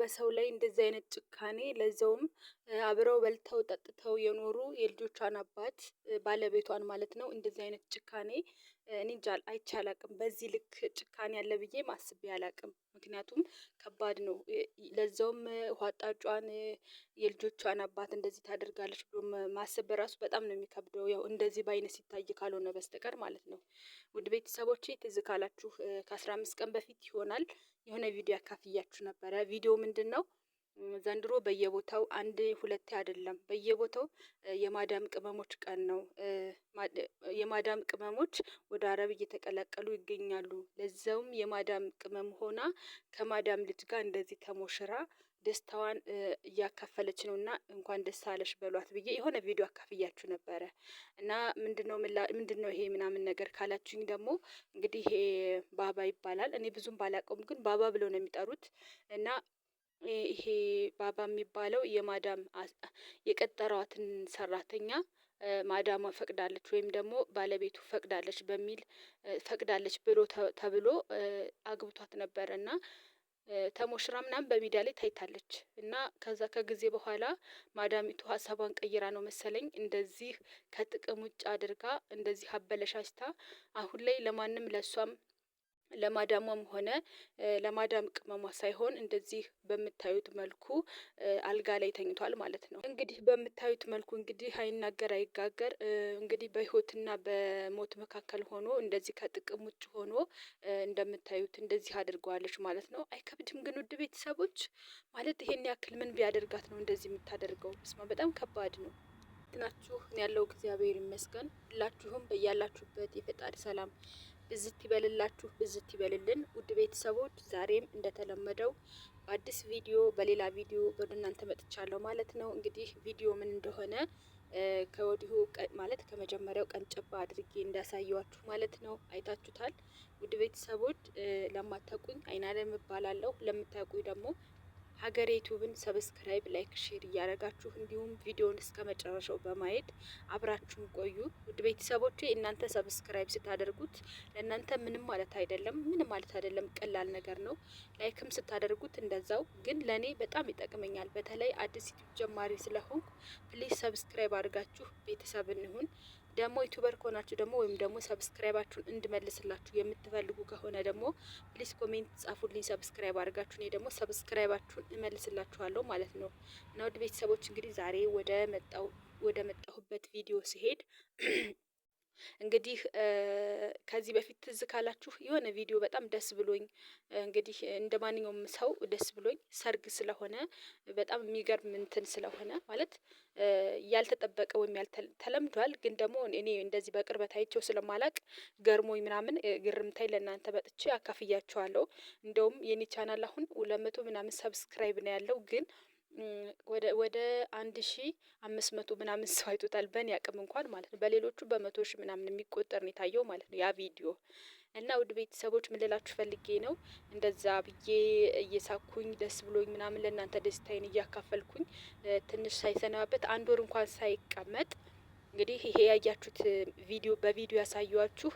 በሰው ላይ እንደዚህ አይነት ጭካኔ ለዛውም አብረው በልተው ጠጥተው የኖሩ የልጆቿን አባት ባለቤቷን ማለት ነው። እንደዚህ አይነት ጭካኔ እኔ እንጃ አይቼ አላቅም። በዚህ ልክ ጭካኔ አለ ብዬ አስቤ አላቅም። ምክንያቱም ከባድ ነው። ለዛውም ውሃ አጣጯን የልጆቿን አባት እንደዚህ ታደርጋለች ብሎ ማሰብ በራሱ በጣም ነው የሚከብደው። ያው እንደዚህ በአይነት ሲታይ ካልሆነ በስተቀር ማለት ነው። ውድ ቤተሰቦቼ ትዝ ካላችሁ ከ15 ቀን በፊት ይሆናል የሆነ ቪዲዮ ያካፍያችሁ ነበረ። ቪዲዮ ምንድነው? ዘንድሮ በየቦታው አንድ ሁለቴ አይደለም በየቦታው የማዳም ቅመሞች ቀን ነው። የማዳም ቅመሞች ወደ አረብ እየተቀላቀሉ ይገኛሉ። ለዛውም የማዳም ቅመም ሆና ከማዳም ልጅ ጋር እንደዚህ ተሞሽራ ደስታዋን እያካፈለች ነውና እንኳን ደስ አለሽ በሏት ብዬ የሆነ ቪዲዮ አካፍያችሁ ነበረ። እና ምንድነው ይሄ ምናምን ነገር ካላችሁኝ ደግሞ እንግዲህ ይሄ ባባ ይባላል። እኔ ብዙም ባላውቀውም ግን ባባ ብለው ነው የሚጠሩት። እና ይሄ ባባ የሚባለው የማዳም የቀጠሯትን ሰራተኛ ማዳሟ ፈቅዳለች ወይም ደግሞ ባለቤቱ ፈቅዳለች በሚል ፈቅዳለች ብሎ ተብሎ አግብቷት ነበረ። እና ተሞሽራ ምናምን በሚዲያ ላይ ታይታለች። እና ከዛ ከጊዜ በኋላ ማዳሚቱ ሀሳቧን ቀይራ ነው መሰለኝ እንደዚህ ከጥቅም ውጭ አድርጋ እንደዚህ አበለሻሽታ አሁን ላይ ለማንም ለሷም ለማዳሟም ሆነ ለማዳም ቅመሟ ሳይሆን እንደዚህ በምታዩት መልኩ አልጋ ላይ ተኝቷል ማለት ነው። እንግዲህ በምታዩት መልኩ እንግዲህ አይናገር አይጋገር እንግዲህ በህይወትና በሞት መካከል ሆኖ እንደዚህ ከጥቅም ውጭ ሆኖ እንደምታዩት እንደዚህ አድርገዋለች ማለት ነው። አይከብድም ግን ውድ ቤተሰቦች ማለት ይሄን ያክል ምን ቢያደርጋት ነው እንደዚህ የምታደርገው? በስመአብ በጣም ከባድ ነው። ናችሁ ያለው እግዚአብሔር ይመስገን። ሁላችሁም በያላችሁበት የፈጣሪ ሰላም ብዝት ይበልላችሁ ብዝት ይበልልን። ውድ ቤተሰቦች ዛሬም እንደተለመደው በአዲስ ቪዲዮ በሌላ ቪዲዮ ወደ እናንተ መጥቻለሁ ማለት ነው። እንግዲህ ቪዲዮ ምን እንደሆነ ከወዲሁ ማለት ከመጀመሪያው ቀንጨባ አድርጌ እንዳሳየዋችሁ ማለት ነው አይታችሁታል። ውድ ቤተሰቦች ለማታውቁኝ አይናለም እባላለሁ። ለምታውቁኝ ደግሞ ሀገሬ ዩቲዩብን ሰብስክራይብ ላይክ ሼር እያደረጋችሁ እንዲሁም ቪዲዮውን እስከመጨረሻው በማየት አብራችሁን ቆዩ። ውድ ቤተሰቦቼ እናንተ ሰብስክራይብ ስታደርጉት ለእናንተ ምንም ማለት አይደለም፣ ምንም ማለት አይደለም፣ ቀላል ነገር ነው። ላይክም ስታደርጉት እንደዛው። ግን ለኔ በጣም ይጠቅመኛል። በተለይ አዲስ ዩቲዩብ ጀማሪ ስለሆንኩ ፕሊዝ ሰብስክራይብ አድርጋችሁ ቤተሰብ እንሁን። ደግሞ ዩቲዩበር ከሆናችሁ ደግሞ ወይም ደግሞ ሰብስክራይባችሁን እንድመልስላችሁ የምትፈልጉ ከሆነ ደግሞ ፕሊስ ኮሜንት ጻፉልኝ። ሰብስክራይብ አድርጋችሁ እኔ ደግሞ ሰብስክራይባችሁን እመልስላችኋለሁ ማለት ነው። እና ውድ ቤተሰቦች እንግዲህ ዛሬ ወደ መጣሁበት ቪዲዮ ሲሄድ እንግዲህ ከዚህ በፊት ትዝ ካላችሁ የሆነ ቪዲዮ በጣም ደስ ብሎኝ እንግዲህ እንደማንኛውም ሰው ደስ ብሎኝ ሰርግ ስለሆነ በጣም የሚገርም እንትን ስለሆነ ማለት ያልተጠበቀ ወይም ተለምዷል። ግን ደግሞ እኔ እንደዚህ በቅርበት አይቼው ስለማላቅ ገርሞኝ ምናምን ግርምታይ ለእናንተ መጥቼ አካፍያችኋለሁ። እንደውም የኔ ቻናል አሁን 200 ምናምን ሰብስክራይብ ነው ያለው። ግን ወደ 1500 ምናምን ሰው አይቶታል በእኔ አቅም እንኳን ማለት ነው። በሌሎቹ በመቶ ሺህ ምናምን የሚቆጠር ነው የታየው ማለት ነው ያ ቪዲዮ። እና ውድ ቤተሰቦች ምን ልላችሁ ፈልጌ ነው እንደዛ ብዬ እየሳኩኝ ደስ ብሎኝ ምናምን ለእናንተ ደስታዬን እያካፈልኩኝ ትንሽ ሳይሰናበት አንድ ወር እንኳን ሳይቀመጥ እንግዲህ ይሄ ያያችሁት ቪዲዮ በቪዲዮ ያሳየኋችሁ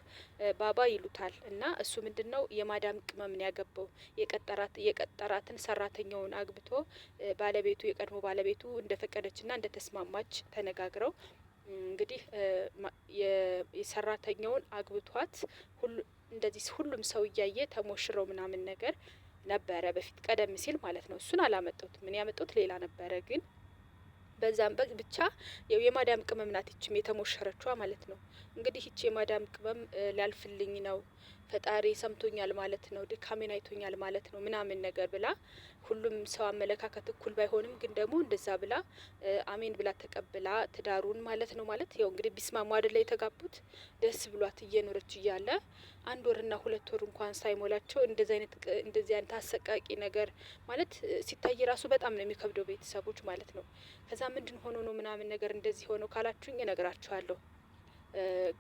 ባባ ይሉታል። እና እሱ ምንድነው የማዳም ቅመምን ያገባው የቀጠራትን ሰራተኛውን አግብቶ ባለቤቱ የቀድሞ ባለቤቱ እንደፈቀደችና እንደተስማማች ተነጋግረው እንግዲህ የሰራተኛውን አግብቷት እንደዚህ ሁሉም ሰው እያየ ተሞሽረው ምናምን ነገር ነበረ በፊት ቀደም ሲል ማለት ነው። እሱን አላመጣሁትም እኔ ያመጣሁት ሌላ ነበረ። ግን በዛም ብቻ የማዳም ቅመም ናት ይቺም የተሞሸረችዋ ማለት ነው። እንግዲህ ይቺ የማዳም ቅመም ሊያልፍልኝ ነው ፈጣሪ ሰምቶኛል ማለት ነው፣ ድካሜን አይቶኛል ማለት ነው ምናምን ነገር ብላ ሁሉም ሰው አመለካከት እኩል ባይሆንም ግን ደግሞ እንደዛ ብላ አሜን ብላ ተቀብላ ትዳሩን ማለት ነው። ማለት ያው እንግዲህ ቢስማሙ አይደለ የተጋቡት። ደስ ብሏት እየኖረች እያለ 1 ወርና 2 ወር እንኳን ሳይሞላቸው እንደዚህ አይነት አሰቃቂ ነገር ማለት ሲታይ ራሱ በጣም ነው የሚከብደው ቤተሰቦች ማለት ነው። ከዛ ምንድን ሆኖ ነው ምናምን ነገር እንደዚህ ሆኖ ካላችሁኝ እነግራችኋለሁ።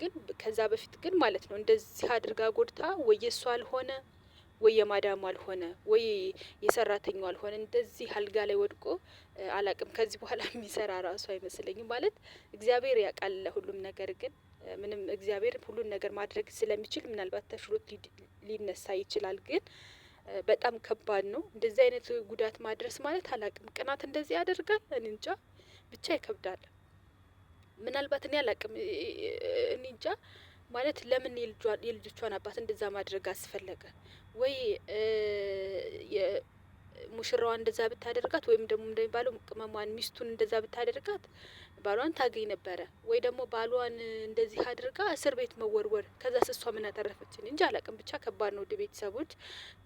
ግን ከዛ በፊት ግን ማለት ነው እንደዚህ አድርጋ ጎድታ ወይ የሷ አልሆነ ወይ የማዳሙ አልሆነ ወይ የሰራተኛው አልሆነ እንደዚህ አልጋ ላይ ወድቆ አላቅም። ከዚህ በኋላ የሚሰራ ራሱ አይመስለኝም። ማለት እግዚአብሔር ያውቃል ሁሉም ነገር። ግን ምንም እግዚአብሔር ሁሉን ነገር ማድረግ ስለሚችል ምናልባት ተሽሎት ሊነሳ ይችላል። ግን በጣም ከባድ ነው። እንደዚህ አይነት ጉዳት ማድረስ ማለት አላቅም። ቅናት እንደዚህ ያደርጋል። እኔ እንጃ ብቻ ይከብዳል። ምናልባት እኔ አላቅም። እኔ እንጃ ማለት ለምን የልጆቿን አባት እንደዛ ማድረግ አስፈለገ? ወይ ሙሽራዋ እንደዛ ብታደርጋት ወይም ደግሞ እንደሚባለው ቅመሟን ሚስቱን እንደዛ ብታደርጋት ባሏን ታገኝ ነበረ። ወይ ደግሞ ባሏን እንደዚህ አድርጋ እስር ቤት መወርወር። ከዛ እሷ ምን አተረፈችን እንጂ አላቅም። ብቻ ከባድ ነው። ውድ ቤተሰቦች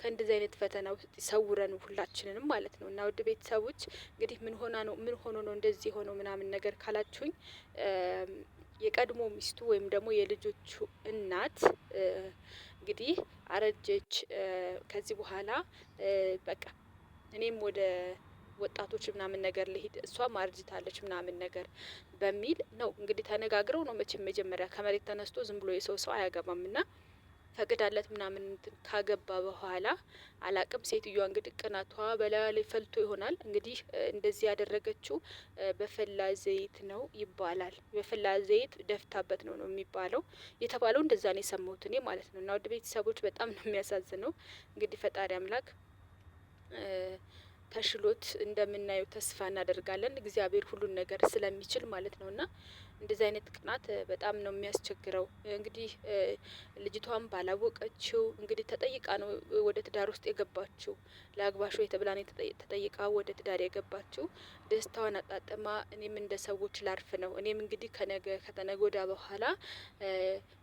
ከእንደዚህ አይነት ፈተና ውስጥ ይሰውረን ሁላችንንም ማለት ነው። እና ውድ ቤተሰቦች እንግዲህ ምን ሆኖ ነው እንደዚህ ሆኖ ምናምን ነገር ካላችሁኝ የቀድሞ ሚስቱ ወይም ደግሞ የልጆቹ እናት እንግዲህ አረጀች። ከዚህ በኋላ በቃ እኔም ወደ ወጣቶች ምናምን ነገር ልሂድ፣ እሷም አርጅታለች ምናምን ነገር በሚል ነው እንግዲህ ተነጋግረው ነው መቼም መጀመሪያ ከመሬት ተነስቶ ዝም ብሎ የሰው አያገባም። እና ፈቅዳለት ምናምን ካገባ በኋላ አላቅም። ሴትዮዋ እንግዲህ ቅናቷ በላዩ ላይ ፈልቶ ይሆናል እንግዲህ እንደዚህ ያደረገችው በፈላ ዘይት ነው ይባላል። በፈላ ዘይት ደፍታበት ነው የሚባለው። የተባለው እንደዛ ነው የሰማሁት እኔ ማለት ነው። እና ውድ ቤተሰቦች በጣም ነው የሚያሳዝነው። እንግዲህ ፈጣሪ አምላክ ተሽሎት እንደምናየው ተስፋ እናደርጋለን። እግዚአብሔር ሁሉን ነገር ስለሚችል ማለት ነው። እና እንደዚህ አይነት ቅናት በጣም ነው የሚያስቸግረው። እንግዲህ ልጅቷም ባላወቀችው እንግዲህ ተጠይቃ ነው ወደ ትዳር ውስጥ የገባችው። ለአግባሽ ወይ ተብላ ነው ተጠይቃ ወደ ትዳር የገባችው። ደስታዋን አጣጥማ እኔም እንደ ሰዎች ላርፍ ነው፣ እኔም እንግዲህ ከተነገ ወዲያ በኋላ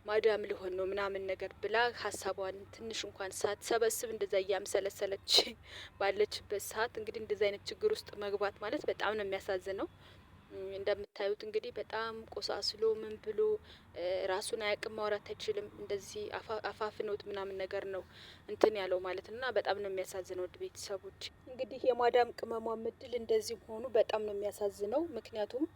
ማዳም ልሆን ነው ምናምን ነገር ብላ ሀሳቧን ትንሽ እንኳን ሳትሰበስብ እንደዛ እያምሰለሰለች ባለችበት ሰዓት እንግዲህ እንደዚህ አይነት ችግር ውስጥ መግባት ማለት በጣም ነው የሚያሳዝነው። እንደምታዩት እንግዲህ በጣም ቆሳስሎ ምን ብሎ ራሱን አያቅም፣ ማውራት አይችልም። እንደዚህ አፋፍኖት ምናምን ነገር ነው እንትን ያለው ማለት እና በጣም ነው የሚያሳዝነው። ውድ ቤተሰቦች እንግዲህ የማዳም ቅመሟ ምድል እንደዚህ ሆኑ በጣም ነው የሚያሳዝነው። ምክንያቱም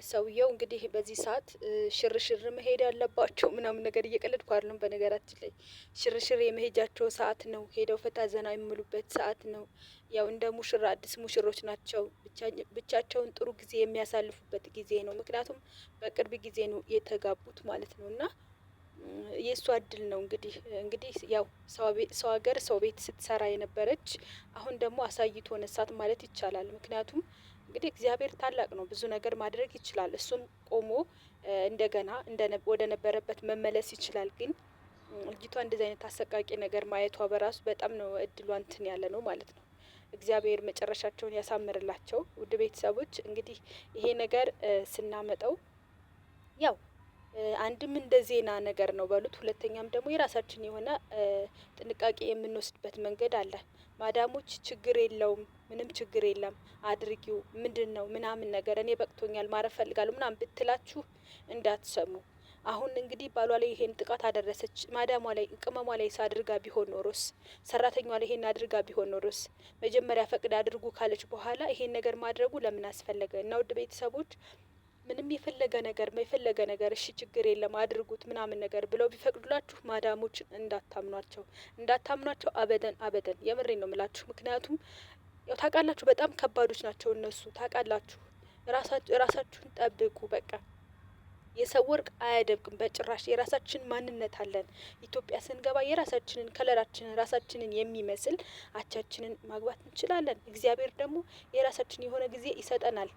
ሰውየው እንግዲህ በዚህ ሰዓት ሽርሽር መሄድ ያለባቸው ምናምን ነገር እየቀለድኩ አይደለም። በነገራችን ላይ ሽርሽር የመሄጃቸው ሰዓት ነው። ሄደው ፈታ ዘና የሚሉበት ሰዓት ነው። ያው እንደ ሙሽራ አዲስ ሙሽሮች ናቸው። ብቻቸውን ጥሩ ጊዜ የሚያሳልፉበት ጊዜ ነው። ምክንያቱም በቅርብ ጊዜ ነው የተጋቡት ማለት ነው። እና የእሷ እድል ነው እንግዲህ ያው ሰው ሀገር ሰው ቤት ስትሰራ የነበረች አሁን ደግሞ አሳይቶ ነሳት ማለት ይቻላል። ምክንያቱም እንግዲህ እግዚአብሔር ታላቅ ነው፣ ብዙ ነገር ማድረግ ይችላል። እሱም ቆሞ እንደገና ወደ ነበረበት መመለስ ይችላል። ግን ልጅቷ እንደዚህ አይነት አሰቃቂ ነገር ማየቷ በራሱ በጣም ነው እድሏ እንትን ያለ ነው ማለት ነው። እግዚአብሔር መጨረሻቸውን ያሳምርላቸው። ውድ ቤተሰቦች እንግዲህ ይሄ ነገር ስናመጣው ያው አንድም እንደ ዜና ነገር ነው በሉት፣ ሁለተኛም ደግሞ የራሳችን የሆነ ጥንቃቄ የምንወስድበት መንገድ አለ። ማዳሞች ችግር የለውም ምንም ችግር የለም አድርጊው ምንድነው ምናምን ነገር እኔ በቅቶኛል ማረፍ ፈልጋለሁ ምናምን ብትላችሁ እንዳትሰሙ። አሁን እንግዲህ ባሏ ላይ ይሄን ጥቃት አደረሰች፣ ማዳሟ ላይ ቅመሟ ላይ አድርጋ ቢሆን ኖሮስ፣ ሰራተኛዋ ላይ ይሄን አድርጋ ቢሆን ኖሮስ፣ መጀመሪያ ፈቅድ አድርጉ ካለች በኋላ ይሄን ነገር ማድረጉ ለምን አስፈለገ? እና ውድ ቤተሰቦች ምንም የፈለገ ነገር እሺ ችግር የለም አድርጉት ምናምን ነገር ብለው ቢፈቅዱላችሁ ማዳሞችን እንዳታምኗቸው አበደን የምሬን ነው የምላችሁ። ምክንያቱም ያው ታውቃላችሁ በጣም ከባዶች ናቸው እነሱ ታውቃላችሁ። ራሳችሁን ጠብቁ በቃ። የሰው ወርቅ አያደምቅም በጭራሽ። የራሳችን ማንነት አለን። ኢትዮጵያ ስንገባ የራሳችንን ከለራችንን ራሳችንን የሚመስል አቻችንን ማግባት እንችላለን። እግዚአብሔር ደግሞ የራሳችን የሆነ ጊዜ ይሰጠናል።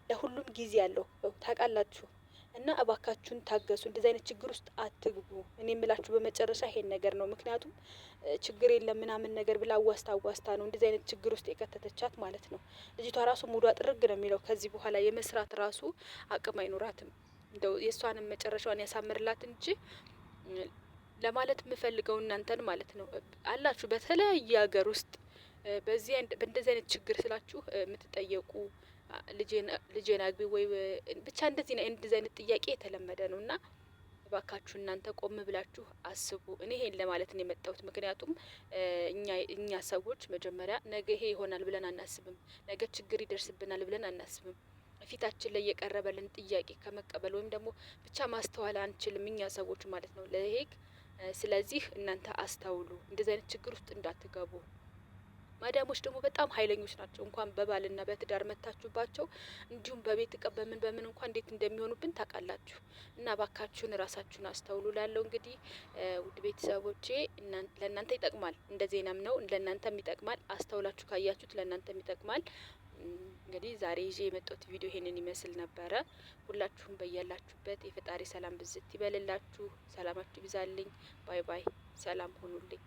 ለሁሉም ጊዜ አለው ታውቃላችሁ። እና እባካችሁን ታገሱ፣ እንደዚህ አይነት ችግር ውስጥ አትግቡ። እኔ የምላችሁ በመጨረሻ ይሄን ነገር ነው። ምክንያቱም ችግር የለም ምናምን ነገር ብላ አዋስታ ነው እንደዚህ አይነት ችግር ውስጥ የከተተቻት ማለት ነው። ልጅቷ ራሱ ሙዷ ጥርግ ነው የሚለው። ከዚህ በኋላ የመስራት ራሱ አቅም አይኖራትም። እንደው የእሷንም መጨረሻዋን ያሳምርላት እንጂ ለማለት የምፈልገው እናንተን ማለት ነው አላችሁ በተለያየ ሀገር ውስጥ በእንደዚህ አይነት ችግር ስላችሁ የምትጠየቁ ልጄን አግቢ ወይ ብቻ እንደዚህ አይነት ጥያቄ የተለመደ ነው። እና እባካችሁ እናንተ ቆም ብላችሁ አስቡ። እኔ ይሄን ለማለት ነው የመጣሁት። ምክንያቱም እኛ ሰዎች መጀመሪያ ነገ ይሄ ይሆናል ብለን አናስብም። ነገ ችግር ይደርስብናል ብለን አናስብም። ፊታችን ላይ የቀረበልን ጥያቄ ከመቀበል ወይም ደግሞ ብቻ ማስተዋል አንችልም እኛ ሰዎች ማለት ነው ለይሄ። ስለዚህ እናንተ አስተውሉ፣ እንደዚህ አይነት ችግር ውስጥ እንዳትገቡ። ማዳሞች ደግሞ በጣም ኃይለኞች ናቸው። እንኳን በባልና በትዳር መታችሁባቸው እንዲሁም በቤት እቃ በምን እንኳን እንዴት እንደሚሆኑብን ታውቃላችሁ። እና ባካችሁን ራሳችሁን አስተውሉ። ላለው እንግዲህ ውድ ቤተሰቦቼ ለእናንተ ይጠቅማል፣ እንደ ዜናም ነው፣ ለእናንተም ይጠቅማል። አስተውላችሁ ካያችሁት ለእናንተም ይጠቅማል። እንግዲህ ዛሬ ይዤ የመጣሁት ቪዲዮ ይሄንን ይመስል ነበረ። ሁላችሁም በያላችሁበት የፈጣሪ ሰላም ብዝት ይበልላችሁ። ሰላማችሁ ይብዛልኝ። ባይ ባይ። ሰላም ሁኑልኝ።